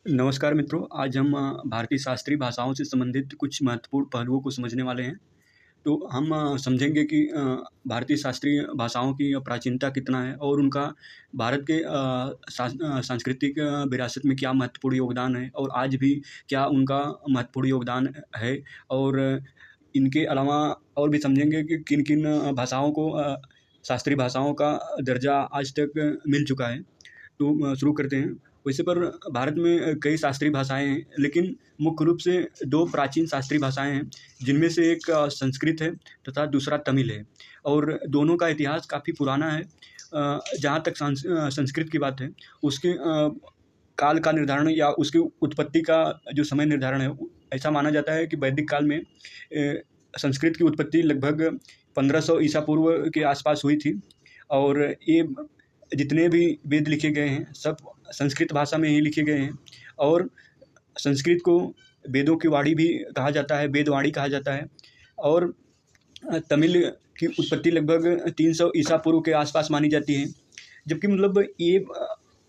नमस्कार मित्रों, आज हम भारतीय शास्त्रीय भाषाओं से संबंधित कुछ महत्वपूर्ण पहलुओं को समझने वाले हैं। तो हम समझेंगे कि भारतीय शास्त्रीय भाषाओं की प्राचीनता कितना है और उनका भारत के सांस्कृतिक विरासत में क्या महत्वपूर्ण योगदान है और आज भी क्या उनका महत्वपूर्ण योगदान है। और इनके अलावा और भी समझेंगे कि किन-किन भाषाओं को शास्त्रीय भाषाओं का दर्जा आज तक मिल चुका है। तो शुरू करते हैं। वैसे पर भारत में कई शास्त्रीय भाषाएँ हैं, लेकिन मुख्य रूप से 2 प्राचीन शास्त्रीय भाषाएँ हैं, जिनमें से एक संस्कृत है तथा दूसरा तमिल है। और दोनों का इतिहास काफ़ी पुराना है। जहाँ तक संस्कृत की बात है, उसके काल का निर्धारण या उसकी उत्पत्ति का जो समय निर्धारण है, ऐसा माना जाता है कि वैदिक काल में संस्कृत की उत्पत्ति लगभग 1500 ईसा पूर्व के आसपास हुई थी। और ये जितने भी वेद लिखे गए हैं, सब संस्कृत भाषा में ही लिखे गए हैं। और संस्कृत को वेदों की वाणी भी कहा जाता है, वेदवाणी कहा जाता है। और तमिल की उत्पत्ति लगभग 300 ईसा पूर्व के आसपास मानी जाती है। जबकि मतलब ये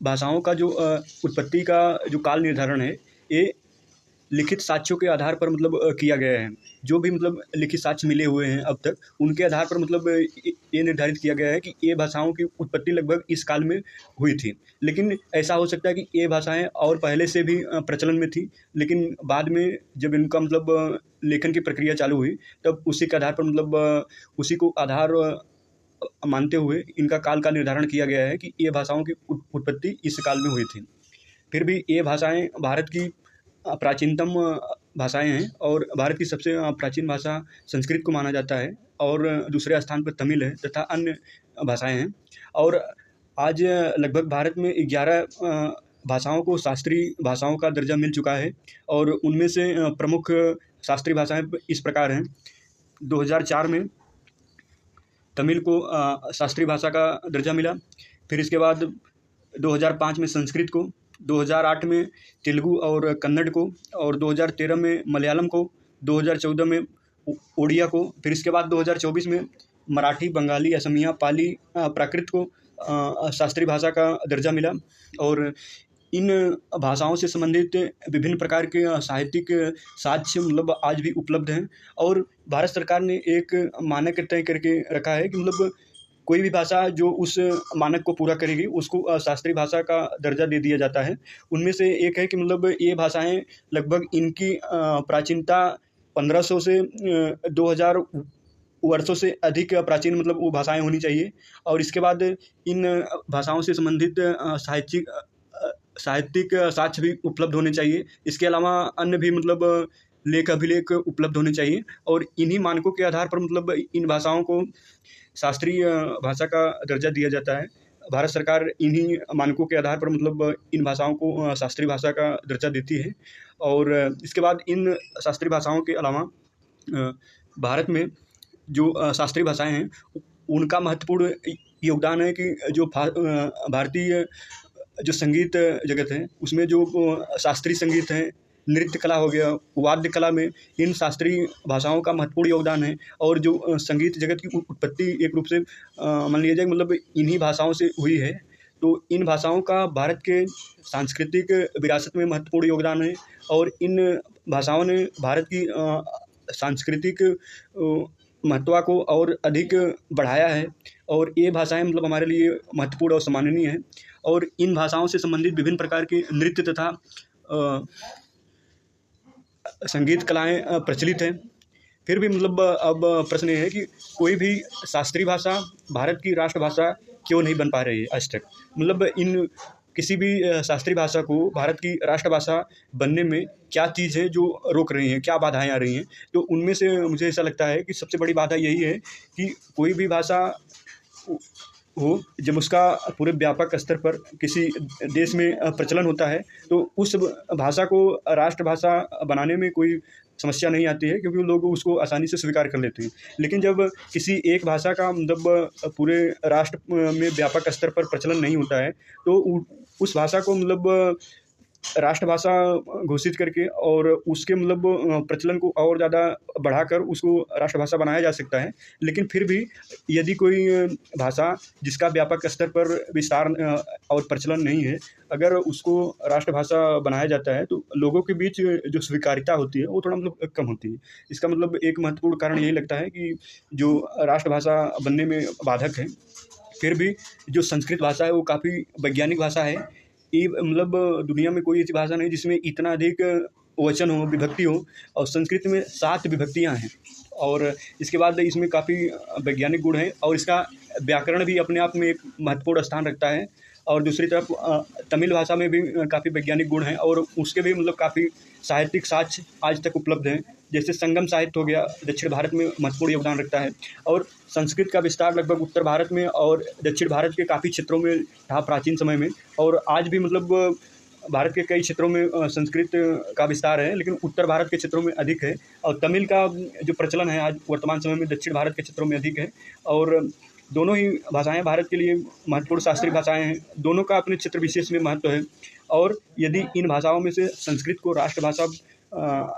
भाषाओं का जो उत्पत्ति का जो काल निर्धारण है, ये लिखित साक्ष्यों के आधार पर मतलब किया गया है। जो भी मतलब लिखित साक्ष्य मिले हुए हैं अब तक, उनके आधार पर मतलब ये निर्धारित किया गया है कि ये भाषाओं की उत्पत्ति लगभग इस काल में हुई थी। लेकिन ऐसा हो सकता है कि ये भाषाएँ और पहले से भी प्रचलन में थी, लेकिन बाद में जब इनका मतलब लेखन की प्रक्रिया चालू हुई, तब उसी के आधार पर मतलब उसी को आधार मानते हुए इनका काल का निर्धारण किया गया है कि ये भाषाओं की उत्पत्ति इस काल में हुई थी। फिर भी ये भाषाएँ भारत की प्राचीनतम भाषाएँ हैं और भारत की सबसे प्राचीन भाषा संस्कृत को माना जाता है और दूसरे स्थान पर तमिल है तथा अन्य भाषाएँ हैं। और आज लगभग भारत में 11 भाषाओं को शास्त्रीय भाषाओं का दर्जा मिल चुका है। और उनमें से प्रमुख शास्त्रीय भाषाएँ इस प्रकार हैं। 2004 में तमिल को शास्त्रीय भाषा का दर्जा मिला। फिर इसके बाद 2005 में संस्कृत को, 2008 में तेलुगु और कन्नड़ को, और 2013 में मलयालम को, 2014 में ओडिया को। फिर इसके बाद 2024 में मराठी, बंगाली, असमिया, पाली, प्राकृत को शास्त्रीय भाषा का दर्जा मिला। और इन भाषाओं से संबंधित विभिन्न प्रकार के साहित्यिक साक्ष्य मतलब आज भी उपलब्ध हैं। और भारत सरकार ने एक मानक तय करके रखा है कि मतलब कोई भी भाषा जो उस मानक को पूरा करेगी, उसको शास्त्रीय भाषा का दर्जा दे दिया जाता है। उनमें से एक है कि मतलब ये भाषाएँ लगभग इनकी प्राचीनता 1500 से 2000 वर्षों से अधिक प्राचीन मतलब वो भाषाएँ होनी चाहिए। और इसके बाद इन भाषाओं से संबंधित साहित्यिक साक्ष्य भी उपलब्ध होने चाहिए। इसके अलावा अन्य भी मतलब लेख अभिलेख उपलब्ध होने चाहिए। और इन्हीं मानकों के आधार पर मतलब इन भाषाओं को शास्त्रीय भाषा का दर्जा दिया जाता है। भारत सरकार इन्हीं मानकों के आधार पर मतलब इन भाषाओं को शास्त्रीय भाषा का दर्जा देती है। और इसके बाद इन शास्त्रीय भाषाओं के अलावा भारत में जो शास्त्रीय भाषाएँ हैं, उनका महत्वपूर्ण योगदान है कि जो भारतीय जो संगीत जगत है, उसमें जो शास्त्रीय संगीत है, नृत्य कला हो गया, वाद्य कला में इन शास्त्रीय भाषाओं का महत्वपूर्ण योगदान है। और जो संगीत जगत की उत्पत्ति एक रूप से मान लिया जाए मतलब इन्हीं भाषाओं से हुई है। तो इन भाषाओं का भारत के सांस्कृतिक विरासत में महत्वपूर्ण योगदान है। और इन भाषाओं ने भारत की सांस्कृतिक महत्व को और अधिक बढ़ाया है। और ये भाषाएँ मतलब हमारे लिए महत्वपूर्ण और सम्माननीय हैं। और इन भाषाओं से संबंधित विभिन्न प्रकार के नृत्य तथा संगीत कलाएँ प्रचलित हैं। फिर भी मतलब अब प्रश्न ये है कि कोई भी शास्त्रीय भाषा भारत की राष्ट्रभाषा क्यों नहीं बन पा रही है आज तक? मतलब इन किसी भी शास्त्रीय भाषा को भारत की राष्ट्रभाषा बनने में क्या चीज़ है जो रोक रही हैं, क्या बाधाएँ आ रही हैं? तो उनमें से मुझे ऐसा लगता है कि सबसे बड़ी बाधा यही है कि कोई भी भाषा हो, जब उसका पूरे व्यापक स्तर पर किसी देश में प्रचलन होता है, तो उस भाषा को राष्ट्रभाषा बनाने में कोई समस्या नहीं आती है, क्योंकि लोग उसको आसानी से स्वीकार कर लेते हैं। लेकिन जब किसी एक भाषा का मतलब पूरे राष्ट्र में व्यापक स्तर पर प्रचलन नहीं होता है, तो उस भाषा को मतलब राष्ट्रभाषा घोषित करके और उसके मतलब प्रचलन को और ज़्यादा बढ़ाकर उसको राष्ट्रभाषा बनाया जा सकता है। लेकिन फिर भी यदि कोई भाषा जिसका व्यापक स्तर पर विस्तार और प्रचलन नहीं है, अगर उसको राष्ट्रभाषा बनाया जाता है तो लोगों के बीच जो स्वीकार्यता होती है वो थोड़ा मतलब कम होती है। इसका मतलब एक महत्वपूर्ण कारण यही लगता है कि जो राष्ट्रभाषा बनने में बाधक है, फिर भी जो संस्कृत भाषा है वो काफ़ी वैज्ञानिक भाषा है। ये मतलब दुनिया में कोई ऐसी भाषा नहीं जिसमें इतना अधिक वचन हो, विभक्ति हो, और संस्कृत में 7 विभक्तियाँ हैं। और इसके बाद इसमें काफ़ी वैज्ञानिक गुण हैं और इसका व्याकरण भी अपने आप में एक महत्वपूर्ण स्थान रखता है। और दूसरी तरफ तमिल भाषा में भी काफ़ी वैज्ञानिक गुण हैं और उसके भी मतलब काफ़ी साहित्यिक साक्ष्य आज तक उपलब्ध हैं। जैसे संगम साहित्य हो गया, दक्षिण भारत में महत्वपूर्ण योगदान रखता है। और संस्कृत का विस्तार लगभग उत्तर भारत में और दक्षिण भारत के काफ़ी क्षेत्रों में था प्राचीन समय में, और आज भी मतलब भारत के कई क्षेत्रों में संस्कृत का विस्तार है, लेकिन उत्तर भारत के क्षेत्रों में अधिक है। और तमिल का जो प्रचलन है आज वर्तमान समय में दक्षिण भारत के क्षेत्रों में अधिक है। और दोनों ही भाषाएं भारत के लिए महत्वपूर्ण शास्त्रीय भाषाएं हैं, दोनों का अपने क्षेत्र विशेष में महत्व है। और यदि इन भाषाओं में से संस्कृत को राष्ट्रभाषा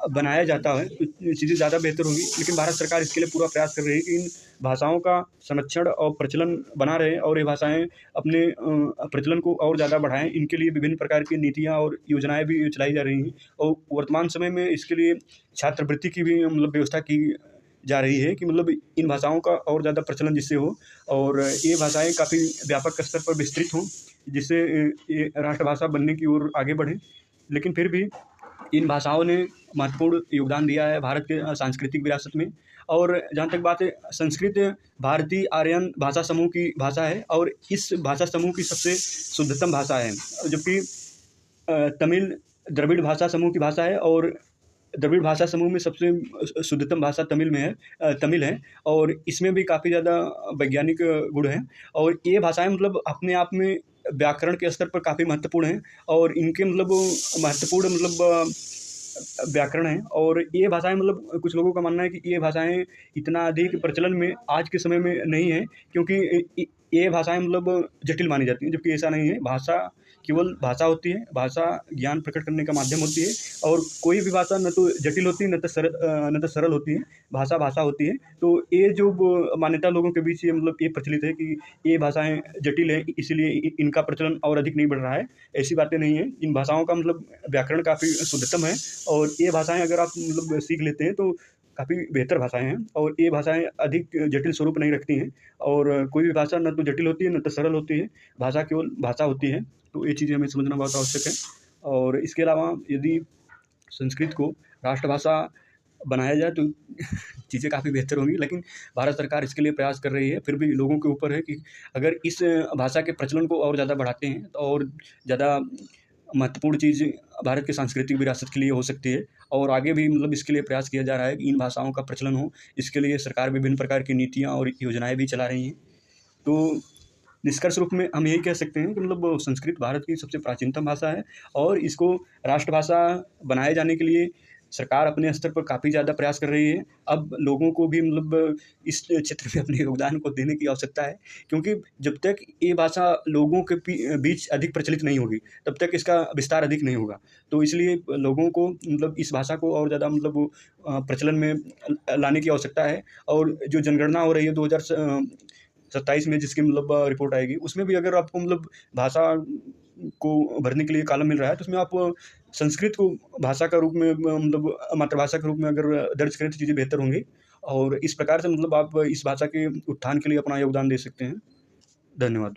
बनाया जाता है तो चीज़ें ज़्यादा बेहतर होंगी। लेकिन भारत सरकार इसके लिए पूरा प्रयास कर रही है कि इन भाषाओं का संरक्षण और प्रचलन बना रहे और ये भाषाएं अपने प्रचलन को और ज़्यादा बढ़ाएं। इनके लिए विभिन्न प्रकार की नीतियाँ और योजनाएं भी चलाई जा रही हैं और वर्तमान समय में इसके लिए छात्रवृत्ति की भी मतलब व्यवस्था की जा रही है कि मतलब इन भाषाओं का और ज़्यादा प्रचलन जिससे हो और ये भाषाएं काफ़ी व्यापक स्तर पर विस्तृत हों, जिससे ये राष्ट्रभाषा बनने की ओर आगे बढ़े। लेकिन फिर भी इन भाषाओं ने महत्वपूर्ण योगदान दिया है भारत के सांस्कृतिक विरासत में। और जहाँ तक बात है, संस्कृत भारतीय आर्यन भाषा समूह की भाषा है और इस भाषा समूह की सबसे शुद्धतम भाषा है, जबकि तमिल द्रविड़ भाषा समूह की भाषा है और द्रविड़ भाषा समूह में सबसे शुद्धतम भाषा तमिल है और इसमें भी काफ़ी ज़्यादा वैज्ञानिक गुण हैं। और ये भाषाएं मतलब अपने आप में व्याकरण के स्तर पर काफ़ी महत्वपूर्ण हैं और इनके मतलब महत्वपूर्ण मतलब व्याकरण है। और ये भाषाएं मतलब कुछ लोगों का मानना है कि ये भाषाएं इतना अधिक प्रचलन में आज के समय में नहीं है, क्योंकि ये भाषाएं मतलब जटिल मानी जाती हैं, जबकि ऐसा नहीं है। भाषा केवल भाषा होती है, भाषा ज्ञान प्रकट करने का माध्यम होती है और कोई भी भाषा न तो जटिल होती है न तो सरल होती है। भाषा भाषा होती है। तो ये जो मान्यता लोगों के बीच ये मतलब ये प्रचलित है कि ये भाषाएं जटिल हैं इसलिए इनका प्रचलन और अधिक नहीं बढ़ रहा है, ऐसी बातें नहीं है। इन भाषाओं का मतलब व्याकरण काफ़ी शुद्धतम है और ये भाषाएं अगर आप मतलब सीख लेते हैं तो काफ़ी बेहतर भाषाएं हैं और ये भाषाएं अधिक जटिल स्वरूप नहीं रखती हैं। और कोई भी भाषा न तो जटिल होती है न तो सरल होती है, भाषा केवल भाषा होती है। तो ये चीज़ें हमें समझना बहुत आवश्यक है। और इसके अलावा यदि संस्कृत को राष्ट्रभाषा बनाया जाए तो चीज़ें काफ़ी बेहतर होंगी, लेकिन भारत सरकार इसके लिए प्रयास कर रही है। फिर भी लोगों के ऊपर है कि अगर इस भाषा के प्रचलन को और ज़्यादा बढ़ाते हैं तो और ज़्यादा महत्वपूर्ण चीज़ भारत की सांस्कृतिक विरासत के लिए हो सकती है। और आगे भी मतलब इसके लिए प्रयास किया जा रहा है कि इन भाषाओं का प्रचलन हो। इसके लिए सरकार विभिन्न प्रकार की नीतियाँ और योजनाएँ भी चला रही हैं। तो निष्कर्ष रूप में हम यही कह सकते हैं कि मतलब संस्कृत भारत की सबसे प्राचीनतम भाषा है और इसको राष्ट्रभाषा बनाए जाने के लिए सरकार अपने स्तर पर काफ़ी ज़्यादा प्रयास कर रही है। अब लोगों को भी मतलब इस क्षेत्र में अपने योगदान को देने की आवश्यकता है, क्योंकि जब तक ये भाषा लोगों के बीच अधिक प्रचलित नहीं होगी तब तक इसका विस्तार अधिक नहीं होगा। तो इसलिए लोगों को मतलब इस भाषा को और ज़्यादा मतलब प्रचलन में लाने की आवश्यकता है। और जो जनगणना हो रही है 2027 में जिसकी मतलब रिपोर्ट आएगी, उसमें भी अगर आपको मतलब भाषा को भरने के लिए कॉलम मिल रहा है तो उसमें आप संस्कृत को भाषा का रूप में मतलब मातृभाषा के रूप में अगर दर्ज करें तो चीज़ें बेहतर होंगी। और इस प्रकार से मतलब आप इस भाषा के उत्थान के लिए अपना योगदान दे सकते हैं। धन्यवाद।